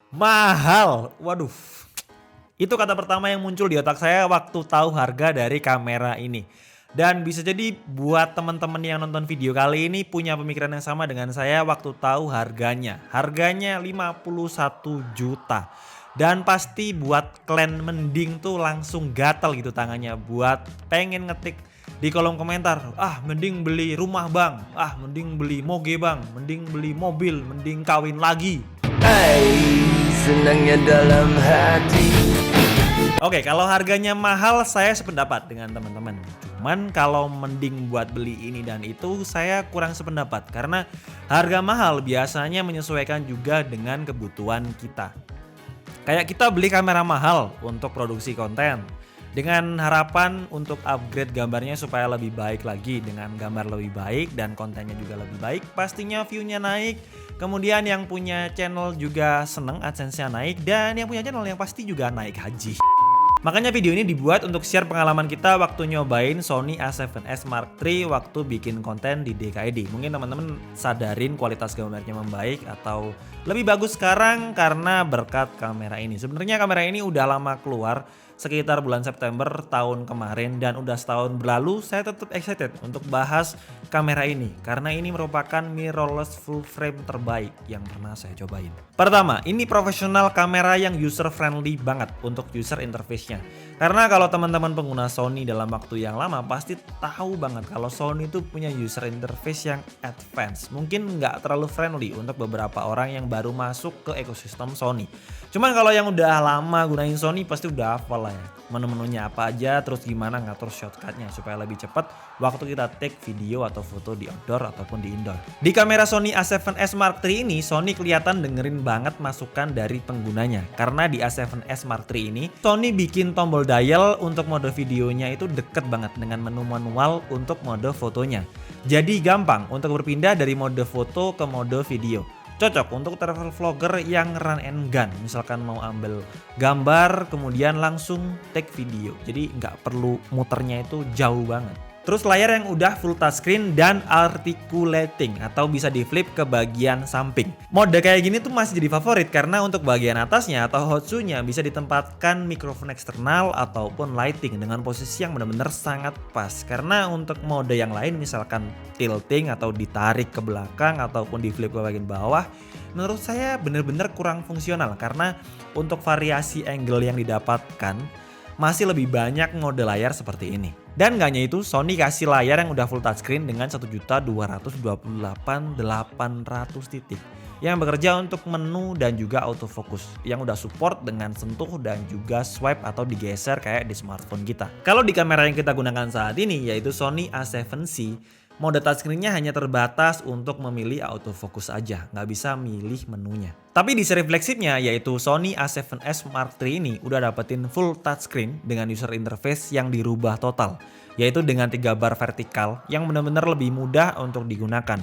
Mahal. Waduh. Itu kata pertama yang muncul di otak saya waktu tahu harga dari kamera ini. Dan bisa jadi buat teman-teman yang nonton video kali ini punya pemikiran yang sama dengan saya waktu tahu harganya. Harganya 51 juta. Dan pasti buat kalian mending tuh langsung gatel gitu tangannya buat pengen ngetik di kolom komentar, ah mending beli rumah bang, ah mending beli moge bang, mending beli mobil, mending kawin lagi. Senangnya dalam hati. Oke, kalau harganya mahal saya sependapat dengan teman-teman. Cuman kalau mending buat beli ini dan itu saya kurang sependapat karena harga mahal biasanya menyesuaikan juga dengan kebutuhan kita. Kayak kita beli kamera mahal untuk produksi konten dengan harapan untuk upgrade gambarnya supaya lebih baik lagi dengan gambar lebih baik dan kontennya juga lebih baik. Pastinya view-nya naik. Kemudian yang punya channel juga seneng AdSense-nya naik dan yang punya channel yang pasti juga naik haji. Makanya video ini dibuat untuk share pengalaman kita waktu nyobain Sony A7S Mark III waktu bikin konten di DKID. Mungkin teman-teman sadarin kualitas gambarnya membaik atau lebih bagus sekarang karena berkat kamera ini. Sebenarnya kamera ini udah lama keluar sekitar bulan September tahun kemarin dan udah setahun berlalu saya tetap excited untuk bahas kamera ini karena ini merupakan mirrorless full frame terbaik yang pernah saya cobain. Pertama, ini profesional kamera yang user friendly banget untuk user interface-nya. Karena kalau teman-teman pengguna Sony dalam waktu yang lama pasti tahu banget kalau Sony itu punya user interface yang advance. Mungkin nggak terlalu friendly untuk beberapa orang yang baru masuk ke ekosistem Sony. Cuman kalau yang udah lama gunain Sony pasti udah hafal lah ya. Menu-menunya apa aja, terus gimana ngatur shortcutnya supaya lebih cepat waktu kita take video atau foto di outdoor ataupun di indoor. Di kamera Sony A7S Mark III ini, Sony kelihatan dengerin banget masukan dari penggunanya. Karena di A7S Mark III ini, Sony bikin tombol dial untuk mode videonya itu deket banget dengan menu manual untuk mode fotonya. Jadi gampang untuk berpindah dari mode foto ke mode video. Cocok untuk travel vlogger yang run and gun. Misalkan mau ambil gambar kemudian langsung take video. Jadi nggak perlu muternya itu jauh banget. Terus layar yang udah full touchscreen dan articulating atau bisa di flip ke bagian samping. Mode kayak gini tuh masih jadi favorit karena untuk bagian atasnya atau hotsu-nya bisa ditempatkan mikrofon eksternal ataupun lighting dengan posisi yang benar-benar sangat pas. Karena untuk mode yang lain misalkan tilting atau ditarik ke belakang ataupun di flip ke bagian bawah, menurut saya benar-benar kurang fungsional karena untuk variasi angle yang didapatkan masih lebih banyak mode layar seperti ini. Dan gak hanya itu, Sony kasih layar yang udah full touchscreen dengan 1.228.800 titik yang bekerja untuk menu dan juga autofocus yang udah support dengan sentuh dan juga swipe atau digeser kayak di smartphone kita. Kalau di kamera yang kita gunakan saat ini yaitu Sony A7C, mode touchscreen-nya hanya terbatas untuk memilih autofocus aja, nggak bisa milih menunya. Tapi di seri flagship-nya yaitu Sony A7S Mark III ini udah dapetin full touchscreen dengan user interface yang dirubah total, yaitu dengan 3 bar vertikal yang benar-benar lebih mudah untuk digunakan.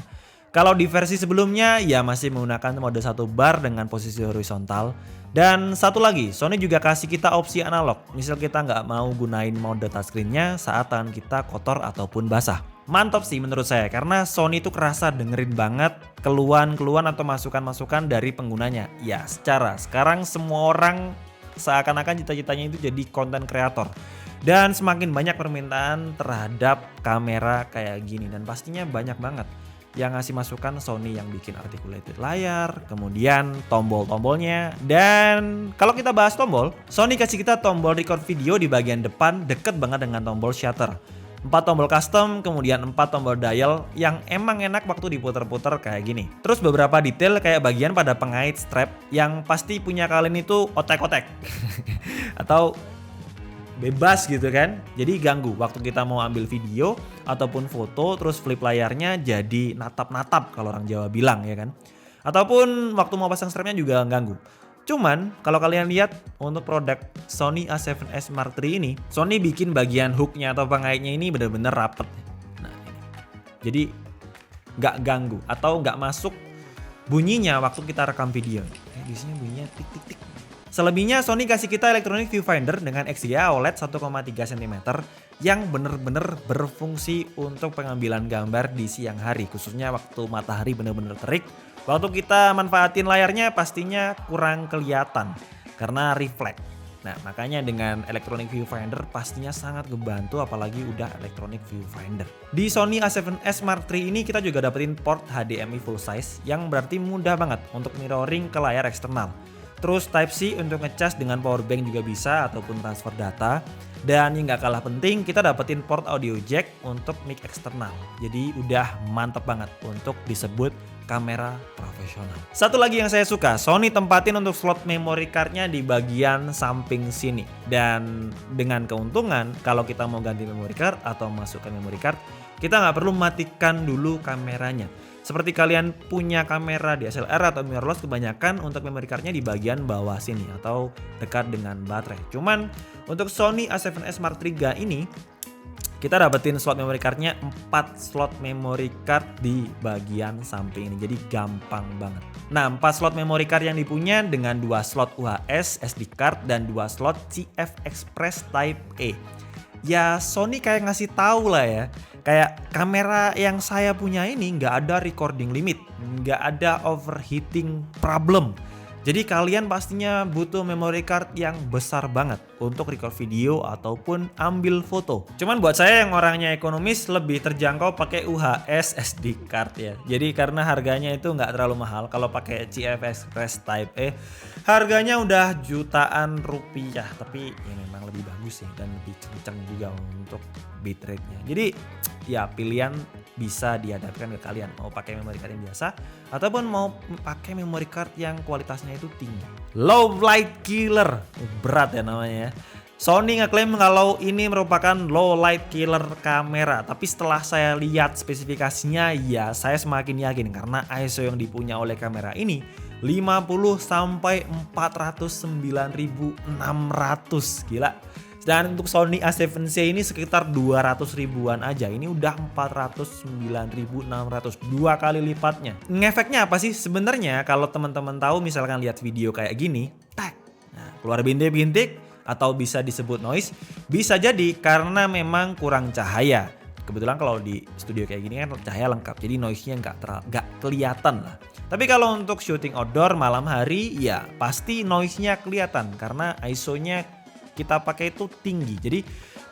Kalau di versi sebelumnya ya masih menggunakan mode 1 bar dengan posisi horizontal. Dan satu lagi, Sony juga kasih kita opsi analog. Misal kita nggak mau gunain mode touchscreen-nya saat tangan kita kotor ataupun basah. Mantap sih menurut saya karena Sony itu kerasa dengerin banget keluhan-keluhan atau masukan-masukan dari penggunanya. Ya sekarang semua orang seakan-akan cita-citanya itu jadi konten kreator. Dan semakin banyak permintaan terhadap kamera kayak gini dan pastinya banyak banget yang ngasih masukan Sony yang bikin articulated layar, kemudian tombol-tombolnya. Dan kalau kita bahas tombol, Sony kasih kita tombol record video di bagian depan deket banget dengan tombol shutter. 4 tombol custom, kemudian 4 tombol dial yang emang enak waktu diputer-puter kayak gini. Terus beberapa detail kayak bagian pada pengait strap yang pasti punya kalian itu otek-otek. Atau bebas gitu kan. Jadi ganggu waktu kita mau ambil video ataupun foto terus flip layarnya jadi natap-natap kalau orang Jawa bilang ya kan. Ataupun waktu mau pasang strapnya juga ganggu. Cuman kalau kalian lihat untuk produk Sony A7S Mark III ini, Sony bikin bagian hooknya atau pengaitnya ini benar-benar rapet. Nah ini. Jadi nggak ganggu atau nggak masuk bunyinya waktu kita rekam video. Biasanya bunyinya tik-tik-tik. Selebihnya Sony kasih kita electronic viewfinder dengan XDR OLED 1,3 cm yang benar-benar berfungsi untuk pengambilan gambar di siang hari, khususnya waktu matahari benar-benar terik Waktu kita manfaatin layarnya pastinya kurang kelihatan karena reflect. Nah, makanya dengan electronic viewfinder pastinya sangat ngebantu apalagi udah electronic viewfinder. Di Sony A7S Mark III ini kita juga dapetin port HDMI full size yang berarti mudah banget untuk mirroring ke layar eksternal. Terus Type-C untuk ngecas dengan power bank juga bisa ataupun transfer data. Dan yang gak kalah penting kita dapetin port audio jack untuk mic eksternal. Jadi udah mantep banget untuk disebut kamera profesional. Satu lagi yang saya suka, Sony tempatin untuk slot memory cardnya di bagian samping sini. Dan dengan keuntungan kalau kita mau ganti memory card atau masukkan memory card, kita nggak perlu matikan dulu kameranya. Seperti kalian punya kamera DSLR atau mirrorless, kebanyakan untuk memory cardnya di bagian bawah sini atau dekat dengan baterai. Cuman untuk Sony A7S Mark III ini kita dapetin slot memory cardnya 4 slot memory card di bagian samping ini. Jadi gampang banget. Nah, 4 slot memory card yang dipunya dengan 2 slot UHS SD card dan 2 slot CF Express Type A. Ya Sony kayak ngasih tahu lah ya. Kayak kamera yang saya punya ini nggak ada recording limit, nggak ada overheating problem. Jadi kalian pastinya butuh memory card yang besar banget untuk record video ataupun ambil foto. Cuman buat saya yang orangnya ekonomis lebih terjangkau pakai UHS SD card ya. Jadi karena harganya itu nggak terlalu mahal. Kalau pakai CF Express Type A harganya udah jutaan rupiah. Tapi ya memang lebih bagus sih dan lebih kencang juga untuk bitrate-nya. Jadi ya pilihan bisa dihadapkan ke kalian, mau pakai memory card yang biasa ataupun mau pakai memory card yang kualitasnya itu tinggi. Low light killer, berat ya namanya ya. Sony ngeklaim kalau ini merupakan low light killer kamera, tapi setelah saya lihat spesifikasinya ya saya semakin yakin karena ISO yang dipunya oleh kamera ini 50 sampai 409.600, gila. Dan untuk Sony A7C ini sekitar 200 ribuan aja. Ini udah 409.600, 2 kali lipatnya. Ngefeknya apa sih? Sebenarnya kalau teman-teman tahu misalkan lihat video kayak gini, tak, nah, keluar bintik-bintik atau bisa disebut noise, bisa jadi karena memang kurang cahaya. Kebetulan kalau di studio kayak gini kan cahaya lengkap, jadi noise-nya nggak kelihatan lah. Tapi kalau untuk syuting outdoor malam hari, ya pasti noise-nya kelihatan karena ISO-nya kita pakai itu tinggi. Jadi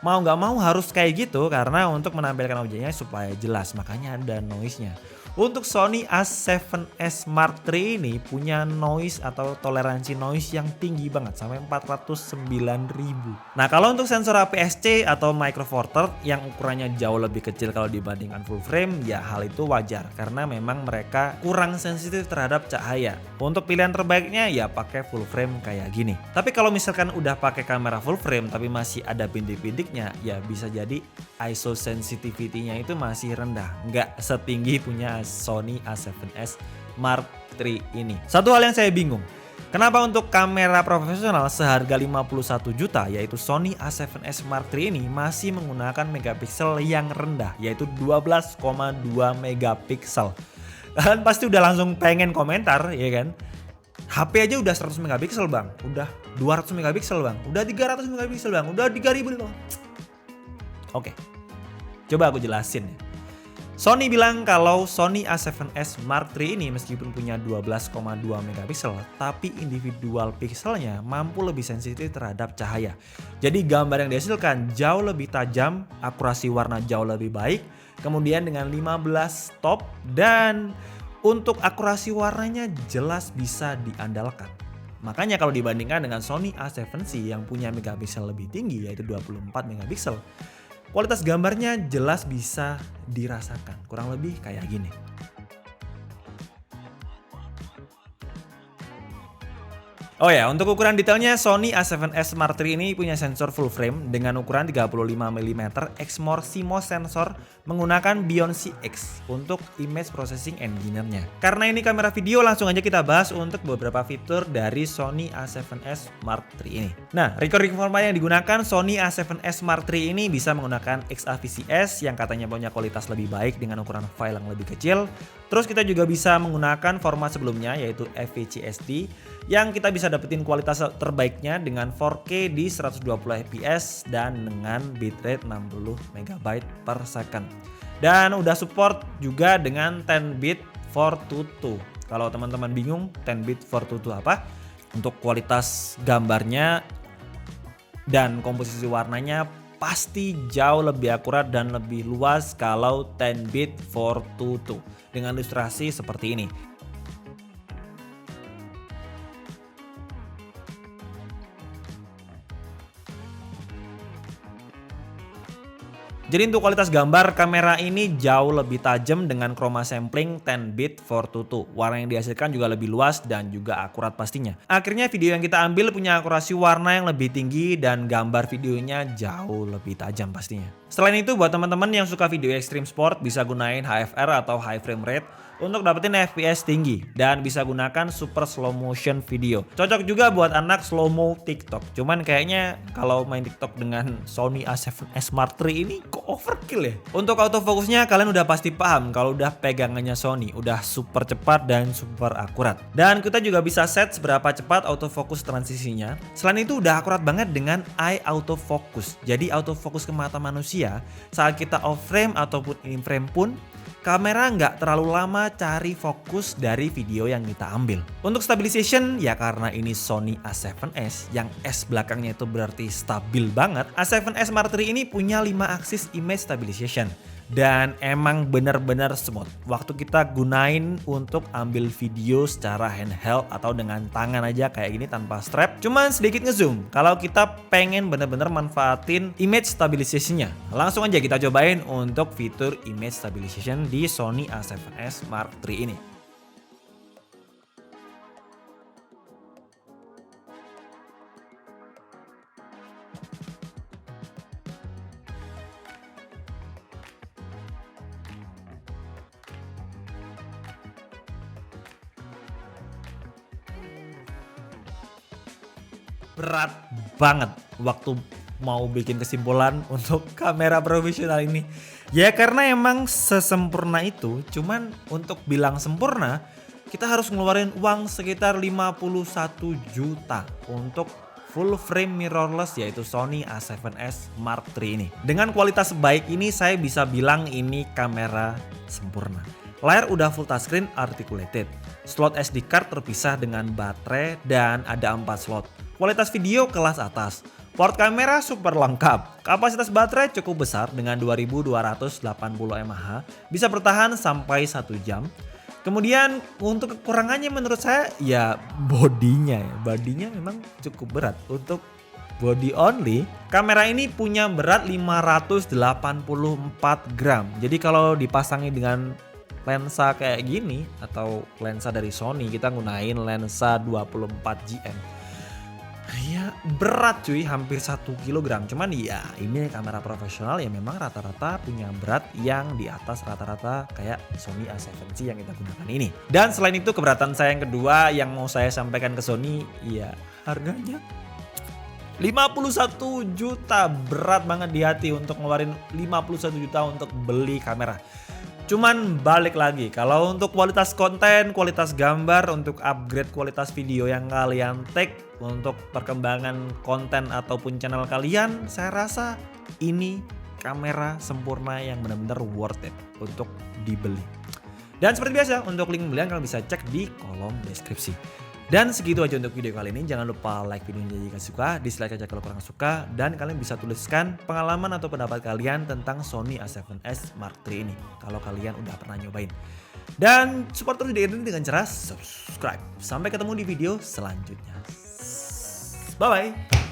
mau nggak mau harus kayak gitu karena untuk menampilkan objeknya supaya jelas, makanya ada noise-nya. Untuk Sony A7S Mark III ini punya noise atau toleransi noise yang tinggi banget sampai 409.000. Nah kalau untuk sensor APS-C atau Micro Four Thirds yang ukurannya jauh lebih kecil kalau dibandingkan full frame, ya hal itu wajar karena memang mereka kurang sensitif terhadap cahaya. Untuk pilihan terbaiknya ya pakai full frame kayak gini. Tapi kalau misalkan udah pakai kamera full frame tapi masih ada bintik-bintiknya, ya bisa jadi ISO sensitivity-nya itu masih rendah, nggak setinggi punya Sony A7S Mark III ini. Satu hal yang saya bingung, kenapa untuk kamera profesional seharga 51 juta yaitu Sony A7S Mark III ini masih menggunakan megapiksel yang rendah yaitu 12,2 megapiksel. Kalian pasti udah langsung pengen komentar ya kan? HP aja udah 100 megapiksel bang, udah 200 megapiksel bang, udah 300 megapiksel bang, udah 3000 bang. Oke, coba aku jelasin ya. Sony bilang kalau Sony A7S Mark III ini meskipun punya 12,2 megapiksel, tapi individual pikselnya mampu lebih sensitif terhadap cahaya. Jadi gambar yang dihasilkan jauh lebih tajam, akurasi warna jauh lebih baik, kemudian dengan 15 stop dan untuk akurasi warnanya jelas bisa diandalkan. Makanya kalau dibandingkan dengan Sony A7C yang punya megapiksel lebih tinggi yaitu 24 megapiksel, kualitas gambarnya jelas bisa dirasakan, kurang lebih kayak gini. Oh ya, untuk ukuran detailnya Sony A7S Mark III ini punya sensor full frame dengan ukuran 35mm Exmor CMOS sensor menggunakan Beyond CX untuk image processing engine-nya. Karena ini kamera video, langsung aja kita bahas untuk beberapa fitur dari Sony A7S Mark III ini. Nah, recording format yang digunakan Sony A7S Mark III ini bisa menggunakan XAVCS yang katanya punya kualitas lebih baik dengan ukuran file yang lebih kecil. Terus kita juga bisa menggunakan format sebelumnya yaitu FVCSD yang kita bisa dapetin kualitas terbaiknya dengan 4K di 120 fps dan dengan bitrate 60 MB per second. Dan udah support juga dengan 10 bit 422. Kalau teman-teman bingung 10-bit Fortu itu apa, untuk kualitas gambarnya dan komposisi warnanya pasti jauh lebih akurat dan lebih luas kalau 10-bit Fortu dengan ilustrasi seperti ini. Jadi untuk kualitas gambar, kamera ini jauh lebih tajam dengan chroma sampling 10-bit Fortu. Warna yang dihasilkan juga lebih luas dan juga akurat pastinya. Akhirnya video yang kita ambil punya akurasi warna yang lebih tinggi dan gambar videonya jauh lebih tajam pastinya. Selain itu buat teman-teman yang suka video extreme sport bisa gunain HFR atau high frame rate untuk dapetin FPS tinggi dan bisa gunakan super slow motion video. Cocok juga buat anak slow mo TikTok. Cuman kayaknya kalau main TikTok dengan Sony A7S Mark III ini kok overkill ya. Untuk autofocusnya kalian udah pasti paham kalau udah pegangannya Sony, udah super cepat dan super akurat. Dan kita juga bisa set seberapa cepat autofocus transisinya. Selain itu udah akurat banget dengan eye autofocus. Jadi autofocus ke mata manusia saat kita off frame ataupun in frame pun kamera nggak terlalu lama cari fokus dari video yang kita ambil. Untuk stabilization, ya karena ini Sony A7S yang S belakangnya itu berarti stabil banget. A7S Mark III ini punya 5 aksis image stabilization. Dan emang bener-bener smooth waktu kita gunain untuk ambil video secara handheld atau dengan tangan aja kayak gini tanpa strap. Cuman sedikit ngezoom kalau kita pengen bener-bener manfaatin image stabilization-nya. Langsung aja kita cobain untuk fitur image stabilization di Sony A7S Mark III ini. Berat banget waktu mau bikin kesimpulan untuk kamera profesional ini. Ya karena emang sesempurna itu, cuman untuk bilang sempurna kita harus ngeluarin uang sekitar 51 juta untuk full frame mirrorless yaitu Sony A7S Mark III ini. Dengan kualitas baik ini saya bisa bilang ini kamera sempurna. Layar udah full touchscreen articulated. Slot SD card terpisah dengan baterai dan ada 4 slot. Kualitas video kelas atas. Port kamera super lengkap. Kapasitas baterai cukup besar dengan 2280 mAh. Bisa bertahan sampai 1 jam. Kemudian untuk kekurangannya menurut saya ya bodinya ya. Bodinya memang cukup berat. Untuk body only, kamera ini punya berat 584 gram. Jadi kalau dipasangi dengan lensa kayak gini atau lensa dari Sony, kita gunain lensa 24GM. Ya berat cuy, hampir 1 kg. Cuman ya ini kamera profesional ya memang rata-rata punya berat yang di atas rata-rata kayak Sony A7C yang kita gunakan ini. Dan selain itu keberatan saya yang kedua yang mau saya sampaikan ke Sony, ya harganya 51 juta. Berat banget di hati untuk ngeluarin 51 juta untuk beli kamera. Cuman balik lagi, kalau untuk kualitas konten, kualitas gambar, untuk upgrade kualitas video yang kalian take untuk perkembangan konten ataupun channel kalian, saya rasa ini kamera sempurna yang benar-benar worth it untuk dibeli. Dan seperti biasa, untuk link pembelian kalian bisa cek di kolom deskripsi. Dan segitu aja untuk video kali ini. Jangan lupa like videonya jika suka, dislike aja kalau kurang suka, dan kalian bisa tuliskan pengalaman atau pendapat kalian tentang Sony A7S Mark III ini kalau kalian udah pernah nyobain. Dan support terus ini dengan cara subscribe. Sampai ketemu di video selanjutnya. Bye bye.